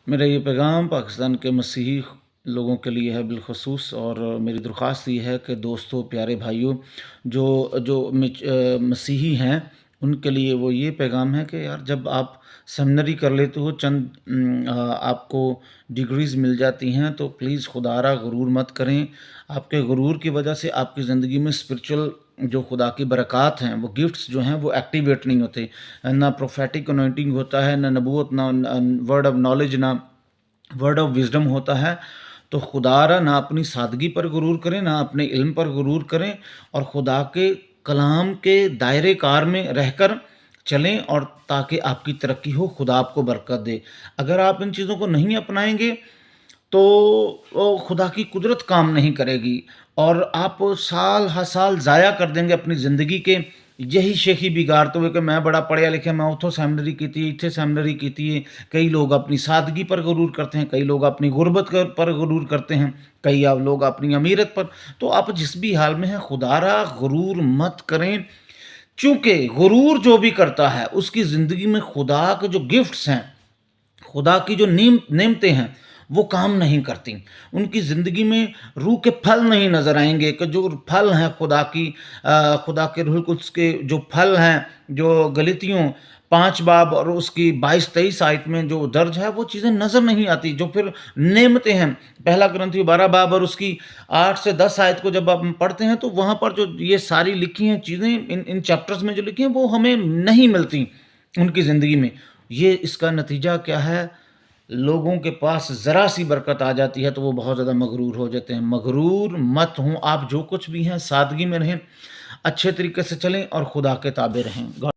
मेरा ये पैगाम पाकिस्तान के मसीही लोगों के लिए है बिलख़ुसूस, और मेरी दरख्वास्त ये है कि दोस्तों, प्यारे भाइयों, जो जो मसीही हैं, उनके लिए वो ये पैगाम है कि यार, जब आप सेमिनरी कर लेते हो, चंद आपको डिग्रीज़ मिल जाती हैं, तो प्लीज़ खुदारा गुरूर मत करें। आपके गुरूर की वजह से आपकी ज़िंदगी में स्पिरिचुअल जो खुदा की बरक़ात हैं, वो गिफ्ट्स जो हैं, वो एक्टिवेट नहीं होते। ना प्रोफेटिक अनॉइंटिंग होता है, ना नबूवत, ना वर्ड ऑफ नॉलेज, ना वर्ड ऑफ विजडम होता है। तो खुदारा ना अपनी सादगी पर गुरूर करें, ना अपने इल्म पर गुरूर करें, और खुदा के कलाम के दायरे कार में रहकर चलें, और ताकि आपकी तरक्की हो, खुदा आपको बरकत दे। अगर आप इन चीज़ों को नहीं अपनाएंगे तो वो खुदा की कुदरत काम नहीं करेगी, और आप साल हर साल ज़ाया कर देंगे अपनी ज़िंदगी के यही शेखी बिगाड़ते हुए कि मैं बड़ा पढ़िया लिखा, मैं उतो सैमिनरी की थी, इत्थे सैमिनरी की थी। कई लोग अपनी सादगी पर गुरूर करते हैं, कई लोग अपनी गुर्बत पर गुरूर करते हैं, कई आप लोग अपनी अमीरत पर। तो आप जिस भी हाल में हैं, खुदारा गुरूर मत करें, चूँकि गुरूर जो भी करता है उसकी ज़िंदगी में खुदा के जो गिफ्ट्स हैं, खुदा की जो नेमतें हैं, वो काम नहीं करती। उनकी ज़िंदगी में रूह के फल नहीं नज़र आएंगे, कि जो फल हैं खुदा के रूहुल कुद्स के जो फल हैं, जो गलतियों 5 बाब और उसकी 22-23 आयत में जो दर्ज है, वो चीज़ें नज़र नहीं आती। जो फिर नेमतें हैं, पहला कुरिन्थियों 12 बाब और उसकी 8 से 10 आयत को जब आप पढ़ते हैं, तो वहाँ पर जो ये सारी लिखी हैं चीज़ें, इन चैप्टर्स में जो लिखी हैं, वो हमें नहीं मिलती उनकी ज़िंदगी में। ये इसका नतीजा क्या है? लोगों के पास ज़रा सी बरकत आ जाती है तो वो बहुत ज़्यादा मगरूर हो जाते हैं। मगरूर मत हों आप, जो कुछ भी हैं सादगी में रहें, अच्छे तरीके से चलें और खुदा के ताबे रहें।